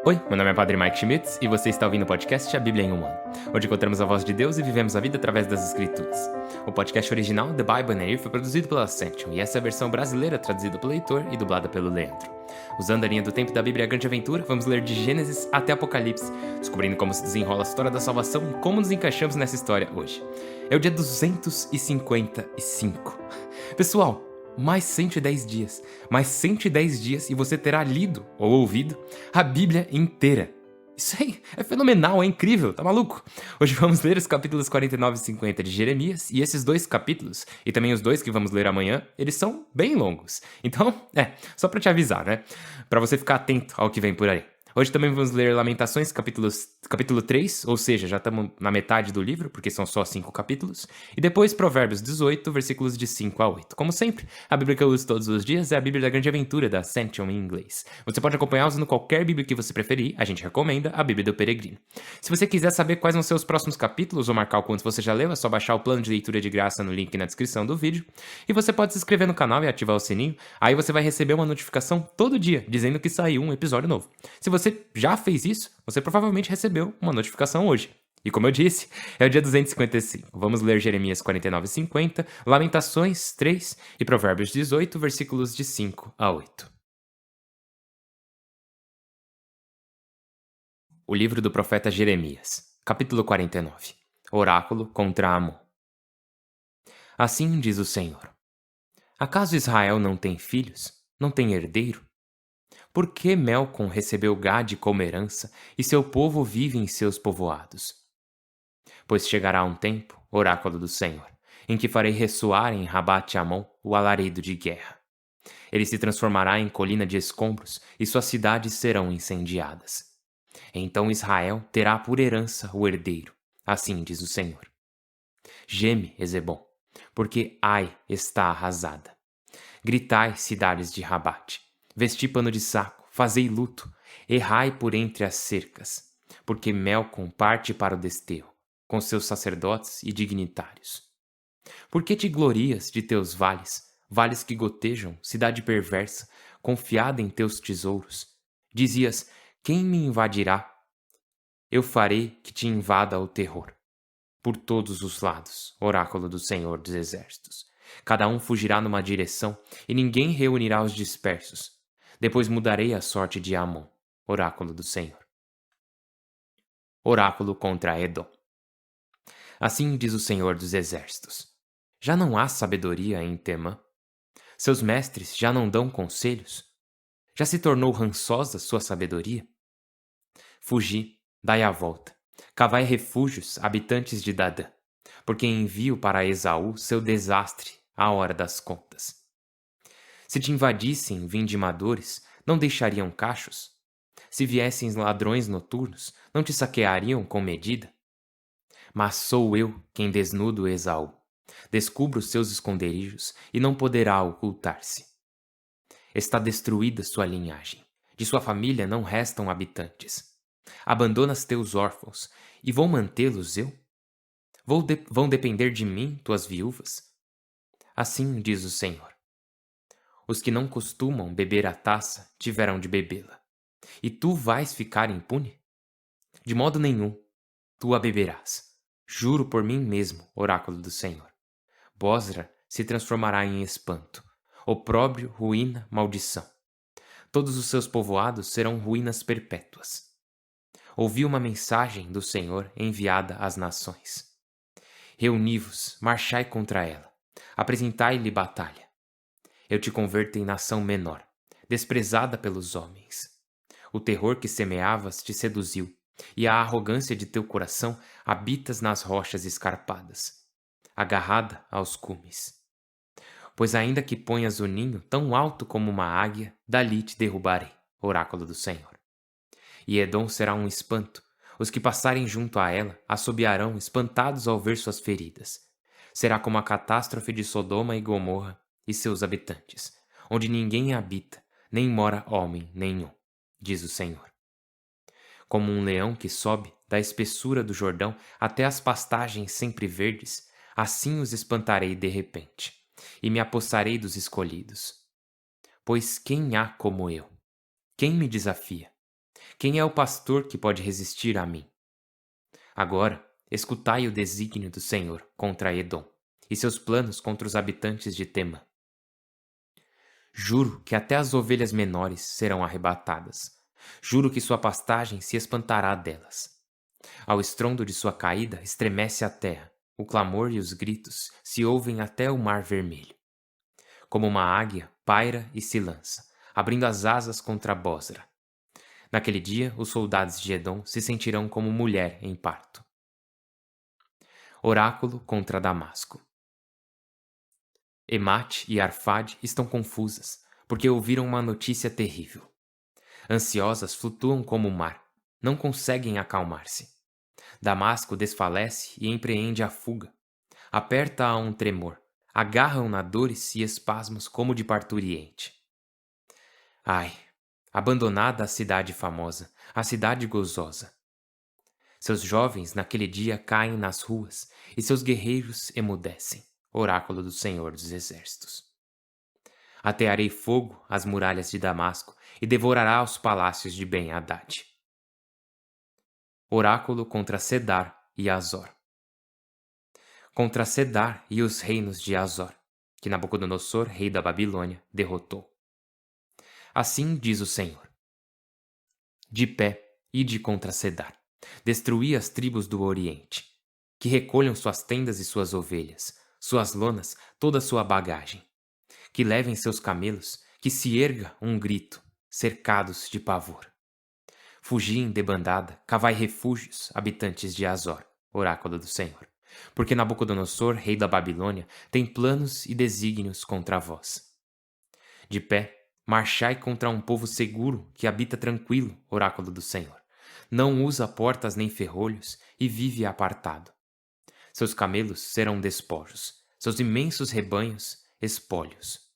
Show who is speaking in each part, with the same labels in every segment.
Speaker 1: Oi, meu nome é Padre Mike Schmitz e você está ouvindo o podcast A Bíblia em um Ano, onde encontramos a voz de Deus e vivemos a vida através das Escrituras. O podcast original, The Bible in a Year, foi produzido pela Ascension e essa é a versão brasileira traduzida pelo Heitor e dublada pelo Leandro. Usando a linha do tempo da Bíblia a Grande Aventura, vamos ler de Gênesis até Apocalipse, descobrindo como se desenrola a história da salvação e como nos encaixamos nessa história hoje. É o dia 255. Pessoal, mais 110 dias e você terá lido ou ouvido a Bíblia inteira. Isso aí é fenomenal, é incrível, tá maluco? Hoje vamos ler os capítulos 49 e 50 de Jeremias, e esses dois capítulos, e também os dois que vamos ler amanhã, eles são bem longos. Então, só pra te avisar, né? Pra você ficar atento ao que vem por aí. Hoje também vamos ler Lamentações, capítulo 3, ou seja, já estamos na metade do livro, porque são só 5 capítulos, e depois Provérbios 18, versículos de 5 a 8. Como sempre, a Bíblia que eu uso todos os dias é a Bíblia da Grande Aventura, da Ascension em inglês. Você pode acompanhar usando qualquer Bíblia que você preferir, a gente recomenda a Bíblia do Peregrino. Se você quiser saber quais vão ser os próximos capítulos ou marcar o quanto você já leu, é só baixar o plano de leitura de graça no link na descrição do vídeo. E você pode se inscrever no canal e ativar o sininho, aí você vai receber uma notificação todo dia, dizendo que saiu um episódio novo. Se você já fez isso, você provavelmente recebeu uma notificação hoje. E como eu disse, é o dia 255. Vamos ler Jeremias 49 e 50, Lamentações 3 e Provérbios 18, versículos de 5 a 8. O livro do profeta Jeremias, capítulo 49. Oráculo contra Amon. Assim diz o Senhor: acaso Israel não tem filhos? Não tem herdeiro? Por que Melcom recebeu Gade como herança, e seu povo vive em seus povoados? Pois chegará um tempo, oráculo do Senhor, em que farei ressoar em Rabat-Amon o alarido de guerra. Ele se transformará em colina de escombros, e suas cidades serão incendiadas. Então Israel terá por herança o herdeiro, assim diz o Senhor. Geme, Ezebom, porque Ai está arrasada. Gritai, cidades de Rabate. Vesti pano de saco, fazei luto, errai por entre as cercas, porque Melcom parte para o desterro, com seus sacerdotes e dignitários. Por que te glorias de teus vales, vales que gotejam, cidade perversa, confiada em teus tesouros? Dizias, quem me invadirá? Eu farei que te invada o terror. Por todos os lados, oráculo do Senhor dos Exércitos. Cada um fugirá numa direção, e ninguém reunirá os dispersos. Depois mudarei a sorte de Amon, oráculo do Senhor. Oráculo contra Edom. Assim diz o Senhor dos Exércitos: já não há sabedoria em Temã? Seus mestres já não dão conselhos? Já se tornou rançosa sua sabedoria? Fugi, dai a volta. Cavai refúgios, habitantes de Dadã, porque envio para Esaú seu desastre à hora das contas. Se te invadissem vindimadores, não deixariam cachos? Se viessem ladrões noturnos, não te saqueariam com medida? Mas sou eu quem desnudo Esaú. Descubro seus esconderijos e não poderá ocultar-se. Está destruída sua linhagem. De sua família não restam habitantes. Abandonas teus órfãos, e vou mantê-los eu? Vão depender de mim, tuas viúvas? Assim diz o Senhor. Os que não costumam beber a taça tiveram de bebê-la. E tu vais ficar impune? De modo nenhum, tu a beberás. Juro por mim mesmo, oráculo do Senhor. Bosra se transformará em espanto. Opróbrio, ruína, maldição. Todos os seus povoados serão ruínas perpétuas. Ouvi uma mensagem do Senhor enviada às nações. Reuni-vos, marchai contra ela. Apresentai-lhe batalha. Eu te converto em nação menor, desprezada pelos homens. O terror que semeavas te seduziu, e a arrogância de teu coração habitas nas rochas escarpadas, agarrada aos cumes. Pois ainda que ponhas o ninho tão alto como uma águia, dali te derrubarei, oráculo do Senhor. E Edom será um espanto. Os que passarem junto a ela assobiarão, espantados ao ver suas feridas. Será como a catástrofe de Sodoma e Gomorra e seus habitantes, onde ninguém habita, nem mora homem nenhum, diz o Senhor. Como um leão que sobe da espessura do Jordão até as pastagens sempre verdes, assim os espantarei de repente, e me apossarei dos escolhidos. Pois quem há como eu? Quem me desafia? Quem é o pastor que pode resistir a mim? Agora, escutai o desígnio do Senhor contra Edom e seus planos contra os habitantes de Temã. Juro que até as ovelhas menores serão arrebatadas. Juro que sua pastagem se espantará delas. Ao estrondo de sua caída estremece a terra. O clamor e os gritos se ouvem até o mar vermelho. Como uma águia, paira e se lança, abrindo as asas contra Bosra. Naquele dia, os soldados de Edom se sentirão como mulher em parto. Oráculo contra Damasco. Emate e Arfade estão confusas, porque ouviram uma notícia terrível. Ansiosas flutuam como o mar, não conseguem acalmar-se. Damasco desfalece e empreende a fuga. Aperta-a um tremor, agarram-na dores e espasmos como de parturiente. Ai, abandonada a cidade famosa, a cidade gozosa. Seus jovens naquele dia caem nas ruas e seus guerreiros emudecem. Oráculo do Senhor dos Exércitos. Atearei fogo às muralhas de Damasco e devorará os palácios de Ben-Hadad. Oráculo contra Cedar e Azor. Contra Cedar e os reinos de Azor, que Nabucodonosor, rei da Babilônia, derrotou. Assim diz o Senhor: de pé, ide contra Cedar, destruí as tribos do Oriente, que recolham suas tendas e suas ovelhas, suas lonas, toda a sua bagagem, que levem seus camelos, que se erga um grito, cercados de pavor. Fugi em debandada, cavai refúgios, habitantes de Azor, oráculo do Senhor, porque Nabucodonosor, rei da Babilônia, tem planos e desígnios contra vós. De pé, marchai contra um povo seguro que habita tranquilo, oráculo do Senhor. Não usa portas nem ferrolhos e vive apartado. Seus camelos serão despojos, seus imensos rebanhos, espólios.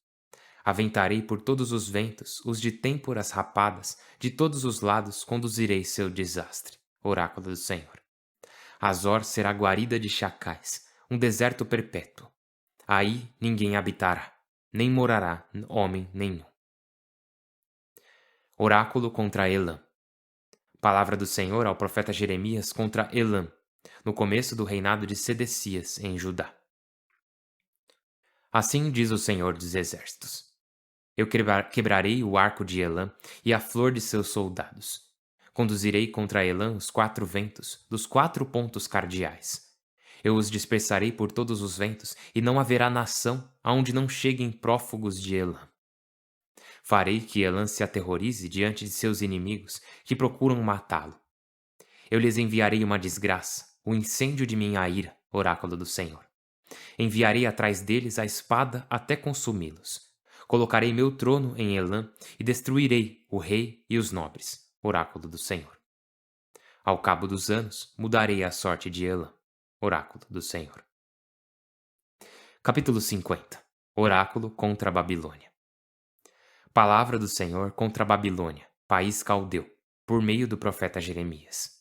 Speaker 1: Aventarei por todos os ventos, os de têmporas rapadas, de todos os lados conduzirei seu desastre, oráculo do Senhor. Azor será guarida de chacais, um deserto perpétuo. Aí ninguém habitará, nem morará homem nenhum. Oráculo contra Elã. Palavra do Senhor ao profeta Jeremias contra Elã, no começo do reinado de Sedecias em Judá. Assim diz o Senhor dos Exércitos: eu quebrarei o arco de Elã e a flor de seus soldados. Conduzirei contra Elã os 4 ventos, dos 4 pontos cardeais. Eu os dispersarei por todos os ventos, e não haverá nação aonde não cheguem prófugos de Elã. Farei que Elã se aterrorize diante de seus inimigos, que procuram matá-lo. Eu lhes enviarei uma desgraça, o incêndio de minha ira, oráculo do Senhor. Enviarei atrás deles a espada até consumi-los. Colocarei meu trono em Elã e destruirei o rei e os nobres, oráculo do Senhor. Ao cabo dos anos, mudarei a sorte de Elã, oráculo do Senhor. Capítulo 50. Oráculo contra a Babilônia. Palavra do Senhor contra a Babilônia, país caldeu, por meio do profeta Jeremias.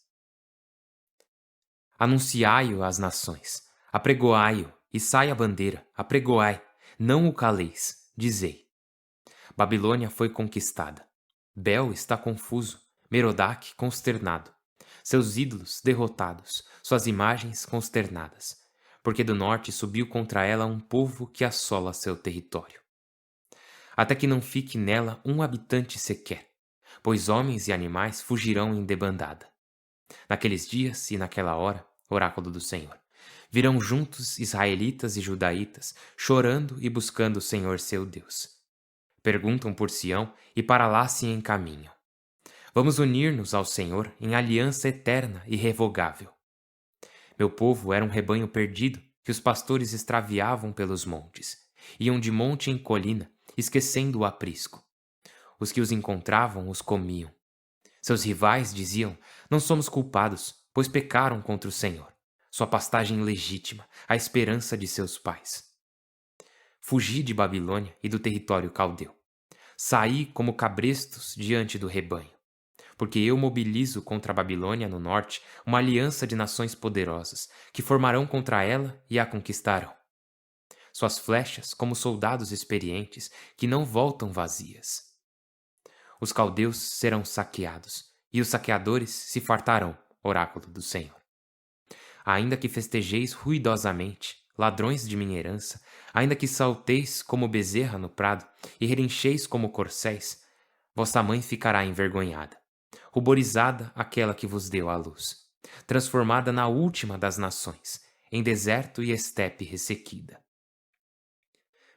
Speaker 1: Anunciai-o às nações, apregoai-o, e sai a bandeira, apregoai, não o caleis, dizei. Babilônia foi conquistada. Bel está confuso, Merodach consternado, seus ídolos derrotados, suas imagens consternadas, porque do norte subiu contra ela um povo que assola seu território. Até que não fique nela um habitante sequer, pois homens e animais fugirão em debandada. Naqueles dias e naquela hora, oráculo do Senhor, virão juntos israelitas e judaítas, chorando e buscando o Senhor seu Deus. Perguntam por Sião e para lá se encaminham. Vamos unir-nos ao Senhor em aliança eterna e irrevogável. Meu povo era um rebanho perdido que os pastores extraviavam pelos montes. Iam de monte em colina, esquecendo o aprisco. Os que os encontravam os comiam. Seus rivais diziam: não somos culpados, pois pecaram contra o Senhor, sua pastagem legítima, a esperança de seus pais. Fugi de Babilônia e do território caldeu. Saí como cabrestos diante do rebanho, porque eu mobilizo contra a Babilônia no norte uma aliança de nações poderosas, que formarão contra ela e a conquistarão. Suas flechas como soldados experientes, que não voltam vazias. Os caldeus serão saqueados, e os saqueadores se fartarão, oráculo do Senhor. Ainda que festejeis ruidosamente, ladrões de minha herança, ainda que salteis como bezerra no prado e relincheis como corcéis, vossa mãe ficará envergonhada, ruborizada aquela que vos deu à luz, transformada na última das nações, em deserto e estepe ressequida.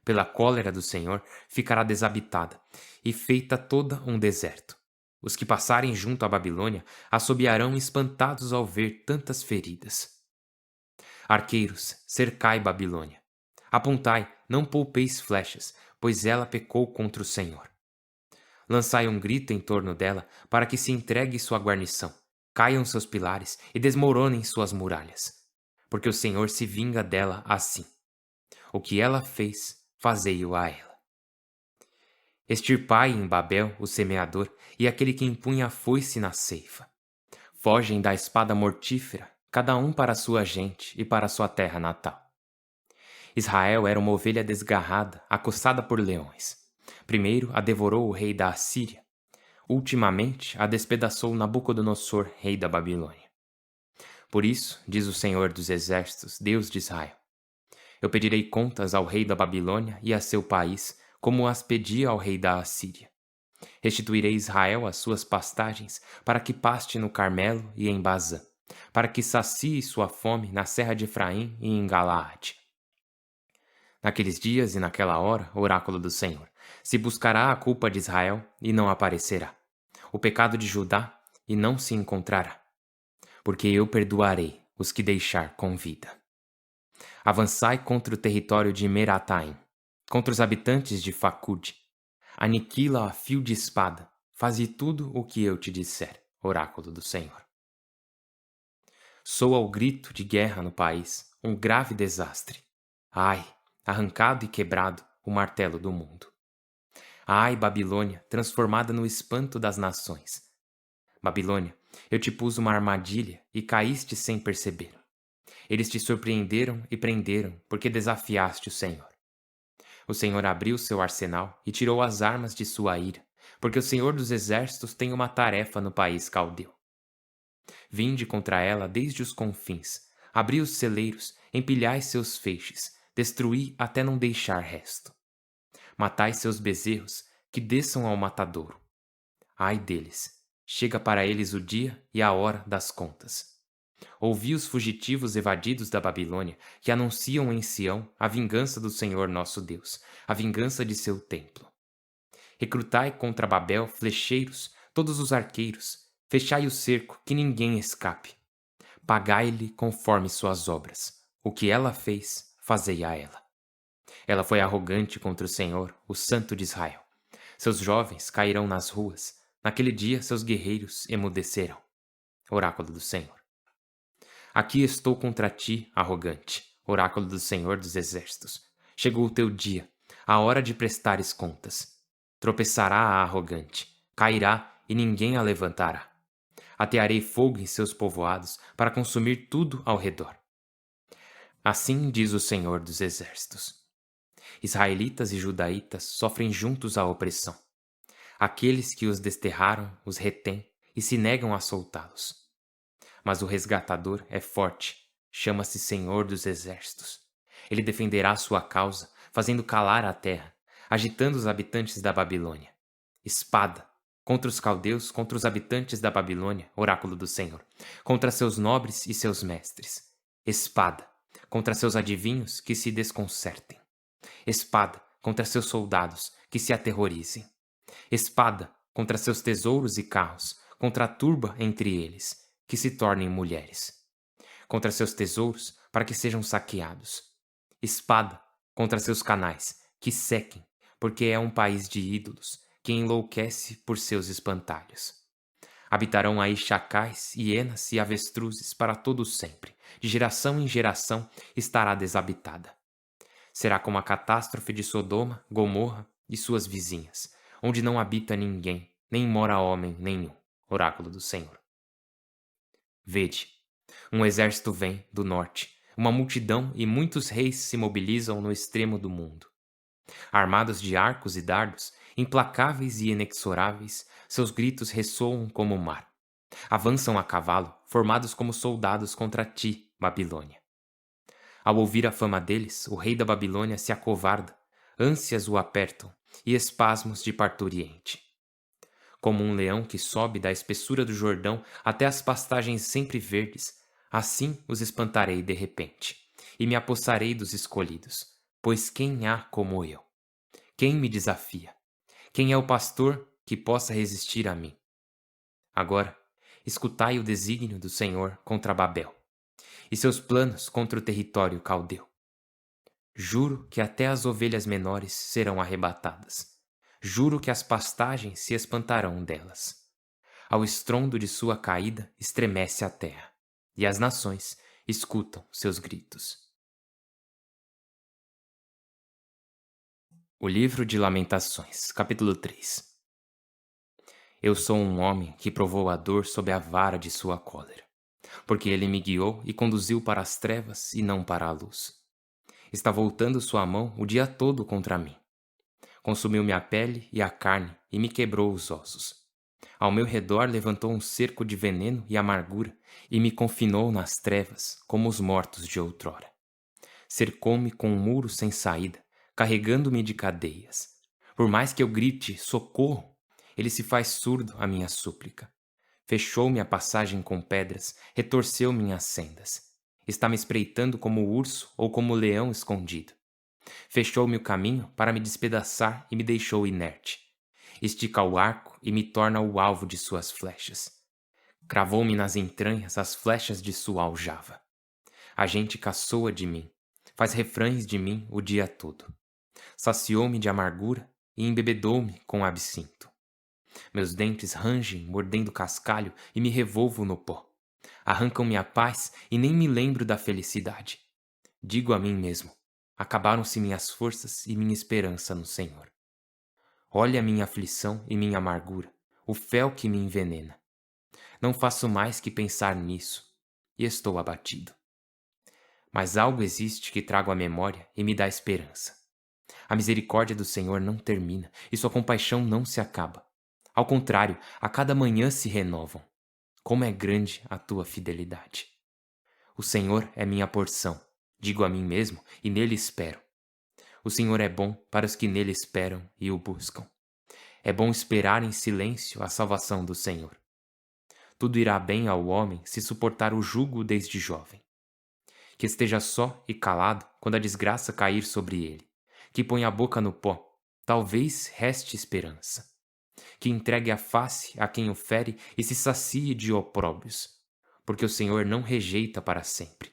Speaker 1: Pela cólera do Senhor ficará desabitada e feita toda um deserto. Os que passarem junto à Babilônia assobiarão espantados ao ver tantas feridas. Arqueiros, cercai Babilônia. Apontai, não poupeis flechas, pois ela pecou contra o Senhor. Lançai um grito em torno dela, para que se entregue sua guarnição, caiam seus pilares e desmoronem suas muralhas. Porque o Senhor se vinga dela assim. O que ela fez, fazei-o a ela. Extirpai em Babel o semeador e aquele que impunha a foice na ceifa. Fogem da espada mortífera, cada um para a sua gente e para a sua terra natal. Israel era uma ovelha desgarrada, acossada por leões. Primeiro a devorou o rei da Assíria. Ultimamente a despedaçou Nabucodonosor, rei da Babilônia. Por isso, diz o Senhor dos Exércitos, Deus de Israel: eu pedirei contas ao rei da Babilônia e a seu país, como as pedi ao rei da Assíria. Restituirei Israel às suas pastagens, para que paste no Carmelo e em Bazã, para que sacie sua fome na serra de Efraim e em Galaade. Naqueles dias e naquela hora, oráculo do Senhor, se buscará a culpa de Israel e não aparecerá, o pecado de Judá e não se encontrará, porque eu perdoarei os que deixar com vida. Avançai contra o território de Merataim, contra os habitantes de Facude. Aniquila a fio de espada, faze tudo o que eu te disser, oráculo do Senhor. Soa o grito de guerra no país, um grave desastre. Ai, arrancado e quebrado o martelo do mundo. Ai, Babilônia, transformada no espanto das nações. Babilônia, eu te pus uma armadilha e caíste sem perceber. Eles te surpreenderam e prenderam, porque desafiaste o Senhor. O Senhor abriu seu arsenal e tirou as armas de sua ira, porque o Senhor dos Exércitos tem uma tarefa no país caldeu. Vinde contra ela desde os confins, abri os celeiros, empilhai seus feixes, destruí até não deixar resto. Matai seus bezerros, que desçam ao matadouro. Ai deles, chega para eles o dia e a hora das contas. Ouvi os fugitivos evadidos da Babilônia, que anunciam em Sião a vingança do Senhor nosso Deus, a vingança de seu templo. Recrutai contra Babel flecheiros, todos os arqueiros, fechai o cerco, que ninguém escape. Pagai-lhe conforme suas obras. O que ela fez, fazei a ela. Ela foi arrogante contra o Senhor, o Santo de Israel. Seus jovens cairão nas ruas. Naquele dia seus guerreiros emudecerão. Oráculo do Senhor. Aqui estou contra ti, arrogante, oráculo do Senhor dos Exércitos. Chegou o teu dia, a hora de prestares contas. Tropeçará a arrogante, cairá e ninguém a levantará. Atearei fogo em seus povoados para consumir tudo ao redor. Assim diz o Senhor dos Exércitos. Israelitas e judaítas sofrem juntos a opressão. Aqueles que os desterraram os retêm e se negam a soltá-los. Mas o resgatador é forte, chama-se Senhor dos Exércitos. Ele defenderá sua causa, fazendo calar a terra, agitando os habitantes da Babilônia. Espada, contra os caldeus, contra os habitantes da Babilônia, oráculo do Senhor, contra seus nobres e seus mestres. Espada, contra seus adivinhos que se desconcertem. Espada, contra seus soldados que se aterrorizem. Espada, contra seus tesouros e carros, contra a turba entre eles, que se tornem mulheres. Contra seus tesouros, para que sejam saqueados. Espada, contra seus canais, que sequem, porque é um país de ídolos, que enlouquece por seus espantalhos. Habitarão aí chacais, hienas e avestruzes para todo sempre. De geração em geração estará desabitada. Será como a catástrofe de Sodoma, Gomorra e suas vizinhas, onde não habita ninguém, nem mora homem nenhum. Oráculo do Senhor. Vede, um exército vem do norte, uma multidão e muitos reis se mobilizam no extremo do mundo. Armados de arcos e dardos, implacáveis e inexoráveis, seus gritos ressoam como o mar. Avançam a cavalo, formados como soldados contra ti, Babilônia. Ao ouvir a fama deles, o rei da Babilônia se acovarda, ânsias o apertam e espasmos de parturiente. Como um leão que sobe da espessura do Jordão até as pastagens sempre verdes, assim os espantarei de repente, e me apossarei dos escolhidos. Pois quem há como eu? Quem me desafia? Quem é o pastor que possa resistir a mim? Agora, escutai o desígnio do Senhor contra Babel, e seus planos contra o território caldeu. Juro que até as ovelhas menores serão arrebatadas. Juro que as pastagens se espantarão delas. Ao estrondo de sua caída estremece a terra, e as nações escutam seus gritos. O livro de Lamentações, capítulo 3. Eu sou um homem que provou a dor sob a vara de sua cólera, porque ele me guiou e conduziu para as trevas e não para a luz. Está voltando sua mão o dia todo contra mim. Consumiu-me a pele e a carne e me quebrou os ossos. Ao meu redor levantou um cerco de veneno e amargura e me confinou nas trevas como os mortos de outrora. Cercou-me com um muro sem saída, carregando-me de cadeias. Por mais que eu grite socorro, ele se faz surdo à minha súplica. Fechou-me a passagem com pedras, retorceu minhas sendas. Está me espreitando como o urso ou como o leão escondido. Fechou-me o caminho para me despedaçar e me deixou inerte. Estica o arco e me torna o alvo de suas flechas. Cravou-me nas entranhas as flechas de sua aljava. A gente caçoa de mim, faz refrães de mim o dia todo. Saciou-me de amargura e embebedou-me com absinto. Meus dentes rangem mordendo cascalho e me revolvo no pó. Arrancam-me a paz e nem me lembro da felicidade. Digo a mim mesmo: acabaram-se minhas forças e minha esperança no Senhor. Olha minha aflição e minha amargura, o fel que me envenena. Não faço mais que pensar nisso, e estou abatido. Mas algo existe que trago à memória e me dá esperança. A misericórdia do Senhor não termina, e sua compaixão não se acaba. Ao contrário, a cada manhã se renovam. Como é grande a tua fidelidade. O Senhor é minha porção, digo a mim mesmo, e nele espero. O Senhor é bom para os que nele esperam e o buscam. É bom esperar em silêncio a salvação do Senhor. Tudo irá bem ao homem se suportar o jugo desde jovem. Que esteja só e calado quando a desgraça cair sobre ele. Que ponha a boca no pó, talvez reste esperança. Que entregue a face a quem o fere e se sacie de opróbrios. Porque o Senhor não rejeita para sempre.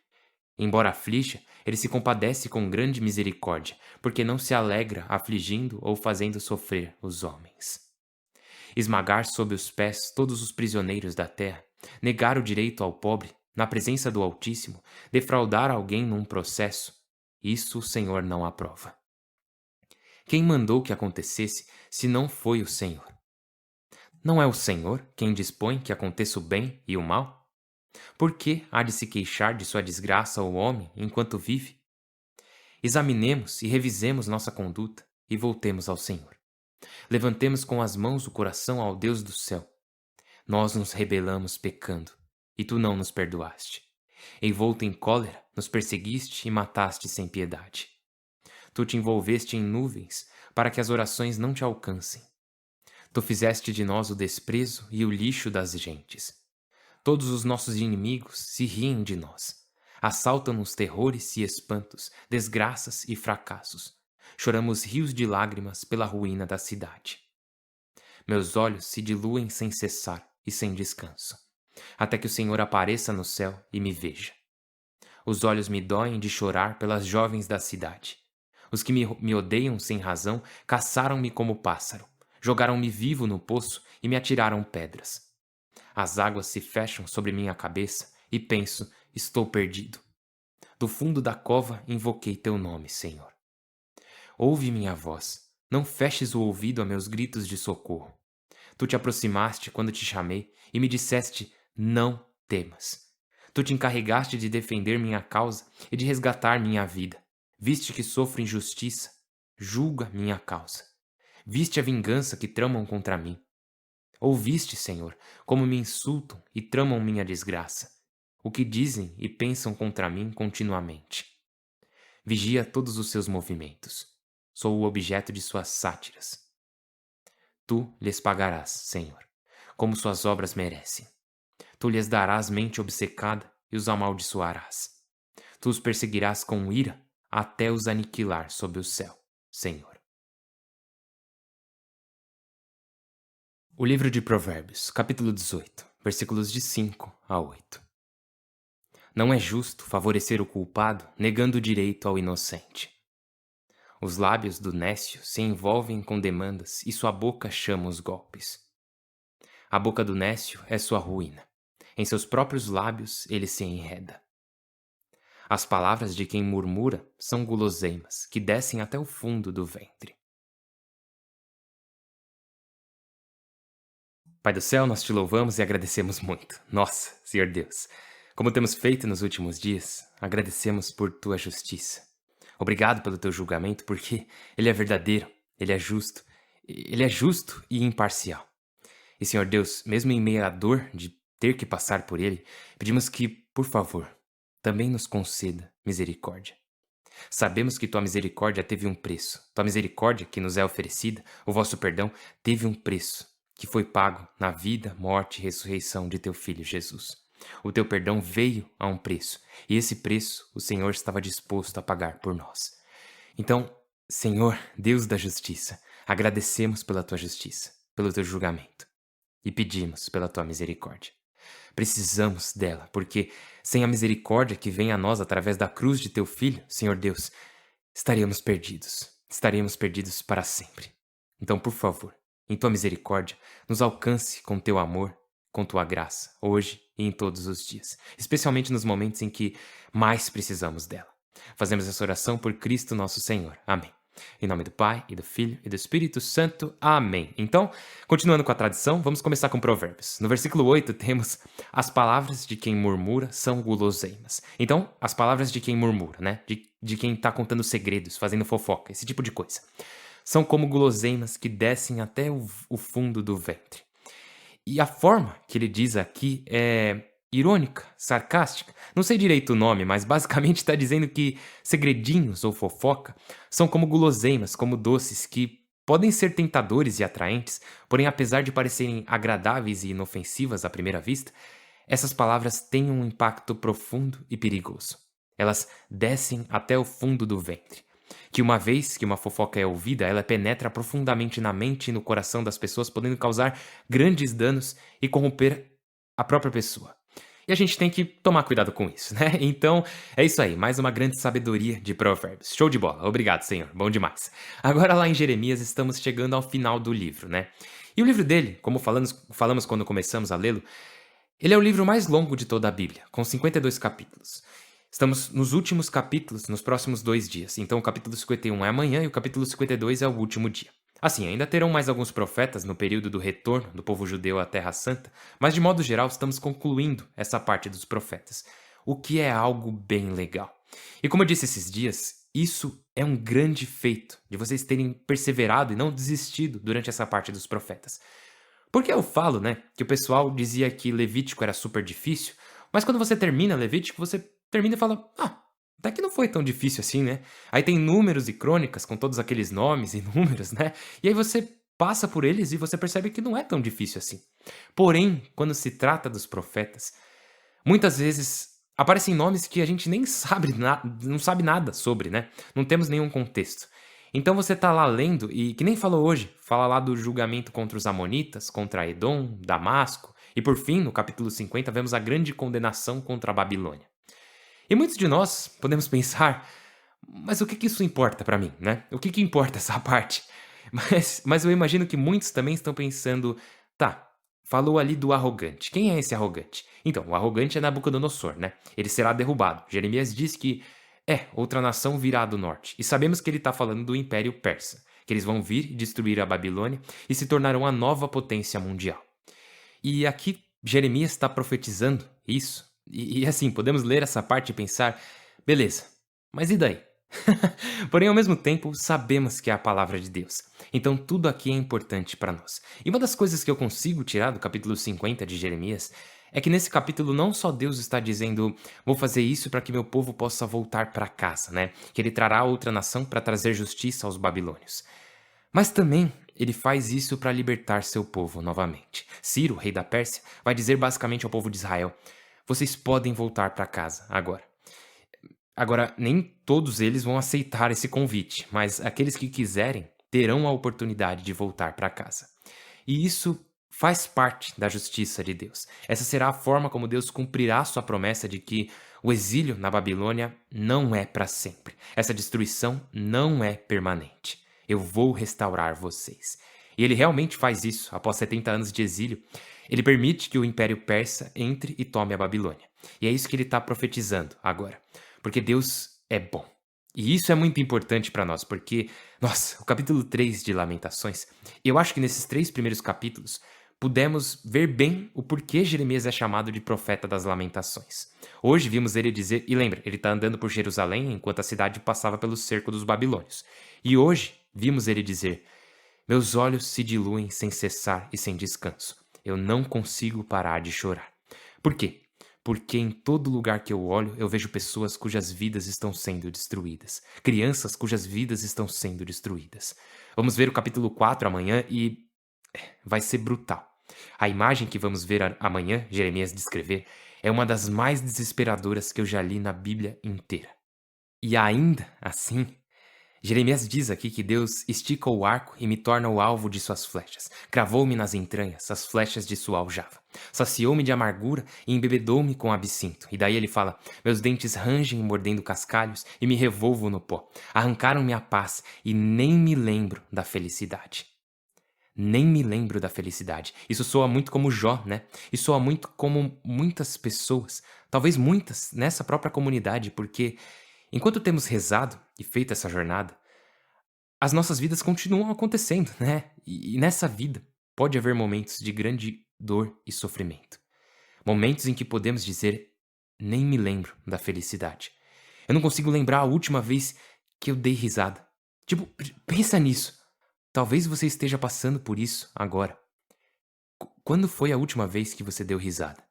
Speaker 1: Embora aflija, ele se compadece com grande misericórdia, porque não se alegra afligindo ou fazendo sofrer os homens. Esmagar sob os pés todos os prisioneiros da terra, negar o direito ao pobre, na presença do Altíssimo, defraudar alguém num processo, isso o Senhor não aprova. Quem mandou que acontecesse, se não foi o Senhor? Não é o Senhor quem dispõe que aconteça o bem e o mal? Por que há de se queixar de sua desgraça o homem enquanto vive? Examinemos e revisemos nossa conduta e voltemos ao Senhor. Levantemos com as mãos o coração ao Deus do céu. Nós nos rebelamos pecando, e tu não nos perdoaste. Envolto em cólera, nos perseguiste e mataste sem piedade. Tu te envolveste em nuvens para que as orações não te alcancem. Tu fizeste de nós o desprezo e o lixo das gentes. Todos os nossos inimigos se riem de nós. Assaltam-nos terrores e espantos, desgraças e fracassos. Choramos rios de lágrimas pela ruína da cidade. Meus olhos se diluem sem cessar e sem descanso, até que o Senhor apareça no céu e me veja. Os olhos me doem de chorar pelas jovens da cidade. Os que me odeiam sem razão caçaram-me como pássaro, jogaram-me vivo no poço e me atiraram pedras. As águas se fecham sobre minha cabeça e penso, estou perdido. Do fundo da cova invoquei teu nome, Senhor. Ouve minha voz, não feches o ouvido a meus gritos de socorro. Tu te aproximaste quando te chamei e me disseste, não temas. Tu te encarregaste de defender minha causa e de resgatar minha vida. Viste que sofro injustiça, julga minha causa. Viste a vingança que tramam contra mim. Ouviste, Senhor, como me insultam e tramam minha desgraça, o que dizem e pensam contra mim continuamente. Vigia todos os seus movimentos. Sou o objeto de suas sátiras. Tu lhes pagarás, Senhor, como suas obras merecem. Tu lhes darás mente obcecada e os amaldiçoarás. Tu os perseguirás com ira até os aniquilar sob o céu, Senhor. O livro de Provérbios, capítulo 18, versículos de 5 a 8. Não é justo favorecer o culpado, negando o direito ao inocente. Os lábios do nécio se envolvem com demandas e sua boca chama os golpes. A boca do nécio é sua ruína. Em seus próprios lábios ele se enreda. As palavras de quem murmura são guloseimas que descem até o fundo do ventre. Pai do céu, nós te louvamos e agradecemos muito. Nossa, Senhor Deus, como temos feito nos últimos dias, agradecemos por tua justiça. Obrigado pelo teu julgamento, porque ele é verdadeiro, ele é justo e imparcial. E, Senhor Deus, mesmo em meio à dor de ter que passar por ele, pedimos que, por favor, também nos conceda misericórdia. Sabemos que tua misericórdia teve um preço. Tua misericórdia que nos é oferecida, o vosso perdão, teve um preço, que foi pago na vida, morte e ressurreição de teu Filho Jesus. O teu perdão veio a um preço, e esse preço o Senhor estava disposto a pagar por nós. Então, Senhor, Deus da justiça, agradecemos pela tua justiça, pelo teu julgamento, e pedimos pela tua misericórdia. Precisamos dela, porque sem a misericórdia que vem a nós através da cruz de teu Filho, Senhor Deus, estaríamos perdidos para sempre. Então, por favor, em tua misericórdia, nos alcance com teu amor, com tua graça, hoje e em todos os dias, especialmente nos momentos em que mais precisamos dela. Fazemos essa oração por Cristo nosso Senhor. Amém. Em nome do Pai, e do Filho, e do Espírito Santo. Amém. Então, continuando com a tradição, vamos começar com Provérbios. No versículo 8 temos: as palavras de quem murmura são guloseimas. Então, as palavras de quem murmura, né? De quem está contando segredos, fazendo fofoca, esse tipo de coisa. São como guloseimas que descem até o fundo do ventre. E a forma que ele diz aqui é irônica, sarcástica. Não sei direito o nome, mas basicamente está dizendo que segredinhos ou fofoca são como guloseimas, como doces que podem ser tentadores e atraentes, porém, apesar de parecerem agradáveis e inofensivas à primeira vista, essas palavras têm um impacto profundo e perigoso. Elas descem até o fundo do ventre. Que uma vez que uma fofoca é ouvida, ela penetra profundamente na mente e no coração das pessoas, podendo causar grandes danos e corromper a própria pessoa. E a gente tem que tomar cuidado com isso, né? Então, é isso aí, mais uma grande sabedoria de Provérbios. Show de bola, obrigado, Senhor, bom demais. Agora lá em Jeremias estamos chegando ao final do livro, né? E o livro dele, como falamos quando começamos a lê-lo, ele é o livro mais longo de toda a Bíblia, com 52 capítulos. Estamos nos últimos capítulos, nos próximos 2 dias. Então o capítulo 51 é amanhã e o capítulo 52 é o último dia. Assim, ainda terão mais alguns profetas no período do retorno do povo judeu à Terra Santa, mas de modo geral estamos concluindo essa parte dos profetas, o que é algo bem legal. E como eu disse esses dias, isso é um grande feito de vocês terem perseverado e não desistido durante essa parte dos profetas. Porque eu falo, né, que o pessoal dizia que Levítico era super difícil, mas quando você termina Levítico, você termina e fala: ah, até que não foi tão difícil assim, né? Aí tem números e crônicas com todos aqueles nomes e números, né? E aí você passa por eles e você percebe que não é tão difícil assim. Porém, quando se trata dos profetas, muitas vezes aparecem nomes que a gente nem sabe, não sabe nada sobre, né? Não temos nenhum contexto. Então você tá lá lendo e, que nem falou hoje, fala lá do julgamento contra os amonitas, contra Edom, Damasco, e por fim, no capítulo 50, vemos a grande condenação contra a Babilônia. E muitos de nós podemos pensar, mas o que isso importa para mim, né? O que importa essa parte? Mas eu imagino que muitos também estão pensando, tá, falou ali do arrogante. Quem é esse arrogante? Então, o arrogante é Nabucodonosor, né? Ele será derrubado. Jeremias diz que outra nação virá do norte. E sabemos que ele está falando do Império Persa, que eles vão vir e destruir a Babilônia e se tornarão a nova potência mundial. E aqui Jeremias está profetizando isso. E assim, podemos ler essa parte e pensar, beleza, mas e daí? Porém, ao mesmo tempo, sabemos que é a palavra de Deus. Então, tudo aqui é importante para nós. E uma das coisas que eu consigo tirar do capítulo 50 de Jeremias é que nesse capítulo não só Deus está dizendo, vou fazer isso para que meu povo possa voltar para casa, né? Que ele trará outra nação para trazer justiça aos babilônios. Mas também ele faz isso para libertar seu povo novamente. Ciro, rei da Pérsia, vai dizer basicamente ao povo de Israel: vocês podem voltar para casa agora. Agora, nem todos eles vão aceitar esse convite, mas aqueles que quiserem terão a oportunidade de voltar para casa. E isso faz parte da justiça de Deus. Essa será a forma como Deus cumprirá sua promessa de que o exílio na Babilônia não é para sempre. Essa destruição não é permanente. Eu vou restaurar vocês. E ele realmente faz isso após 70 anos de exílio. Ele permite que o Império Persa entre e tome a Babilônia. E é isso que ele está profetizando agora. Porque Deus é bom. E isso é muito importante para nós, porque, nossa, o capítulo 3 de Lamentações, eu acho que nesses 3 primeiros capítulos, pudemos ver bem o porquê Jeremias é chamado de profeta das lamentações. Hoje vimos ele dizer, e lembra, ele está andando por Jerusalém enquanto a cidade passava pelo cerco dos babilônios. E hoje vimos ele dizer, meus olhos se diluem sem cessar e sem descanso. Eu não consigo parar de chorar. Por quê? Porque em todo lugar que eu olho, eu vejo pessoas cujas vidas estão sendo destruídas. Crianças cujas vidas estão sendo destruídas. Vamos ver o capítulo 4 amanhã e vai ser brutal. A imagem que vamos ver amanhã, Jeremias descrever, é uma das mais desesperadoras que eu já li na Bíblia inteira. E ainda assim, Jeremias diz aqui que Deus estica o arco e me torna o alvo de suas flechas. Cravou-me nas entranhas as flechas de sua aljava. Saciou-me de amargura e embebedou-me com absinto. E daí ele fala, meus dentes rangem mordendo cascalhos e me revolvo no pó. Arrancaram-me a paz e nem me lembro da felicidade. Nem me lembro da felicidade. Isso soa muito como Jó, né? E soa muito como muitas pessoas, talvez muitas nessa própria comunidade, porque enquanto temos rezado e feito essa jornada, as nossas vidas continuam acontecendo, né? E nessa vida pode haver momentos de grande dor e sofrimento. Momentos em que podemos dizer, nem me lembro da felicidade. Eu não consigo lembrar a última vez que eu dei risada. Tipo, pensa nisso. Talvez você esteja passando por isso agora. Quando foi a última vez que você deu risada?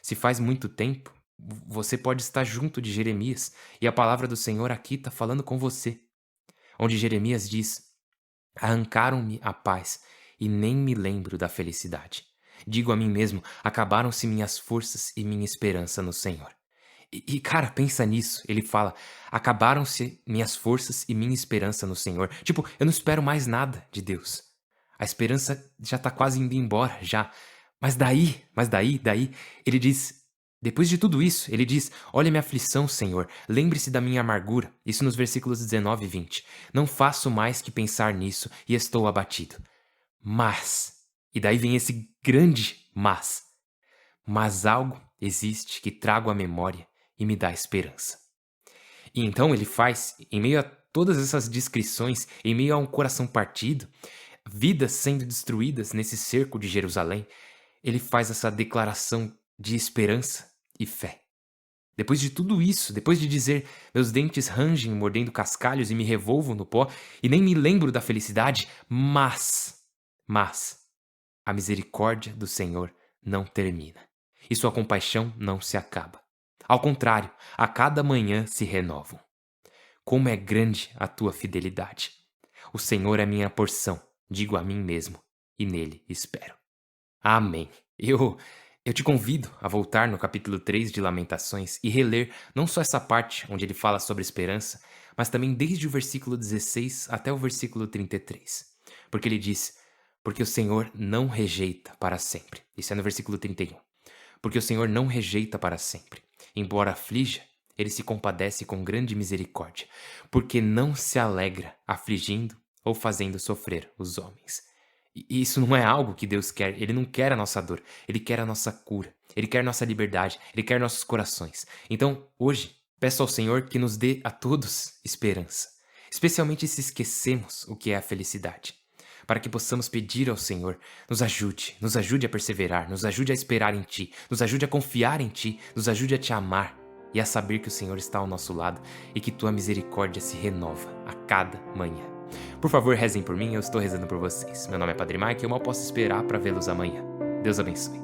Speaker 1: Se faz muito tempo, você pode estar junto de Jeremias e a palavra do Senhor aqui está falando com você. Onde Jeremias diz, arrancaram-me a paz e nem me lembro da felicidade. Digo a mim mesmo, acabaram-se minhas forças e minha esperança no Senhor. Cara, pensa nisso. Ele fala, acabaram-se minhas forças e minha esperança no Senhor. Tipo, eu não espero mais nada de Deus. A esperança já tá quase indo embora, já. Mas daí, ele diz, depois de tudo isso, ele diz, olha minha aflição, Senhor, lembre-se da minha amargura. Isso nos versículos 19 e 20. Não faço mais que pensar nisso e estou abatido. Mas, e daí vem esse grande mas algo existe que trago à memória e me dá esperança. E então ele faz, em meio a todas essas descrições, em meio a um coração partido, vidas sendo destruídas nesse cerco de Jerusalém, ele faz essa declaração de esperança e fé. Depois de tudo isso, depois de dizer, meus dentes rangem mordendo cascalhos e me revolvo no pó, e nem me lembro da felicidade, mas, a misericórdia do Senhor não termina, e sua compaixão não se acaba. Ao contrário, a cada manhã se renovam. Como é grande a tua fidelidade! O Senhor é minha porção, digo a mim mesmo, e nele espero. Amém. Eu te convido a voltar no capítulo 3 de Lamentações e reler não só essa parte onde ele fala sobre esperança, mas também desde o versículo 16 até o versículo 33. Porque ele diz, porque o Senhor não rejeita para sempre. Isso é no versículo 31. Porque o Senhor não rejeita para sempre. Embora aflija, ele se compadece com grande misericórdia, porque não se alegra afligindo ou fazendo sofrer os homens. E isso não é algo que Deus quer, Ele não quer a nossa dor, Ele quer a nossa cura, Ele quer nossa liberdade, Ele quer nossos corações. Então, hoje, peço ao Senhor que nos dê a todos esperança, especialmente se esquecemos o que é a felicidade, para que possamos pedir ao Senhor, nos ajude a perseverar, nos ajude a esperar em Ti, nos ajude a confiar em Ti, nos ajude a Te amar, e a saber que o Senhor está ao nosso lado e que tua misericórdia se renova a cada manhã. Por favor, rezem por mim, eu estou rezando por vocês. Meu nome é Padre Mike e eu mal posso esperar para vê-los amanhã. Deus abençoe.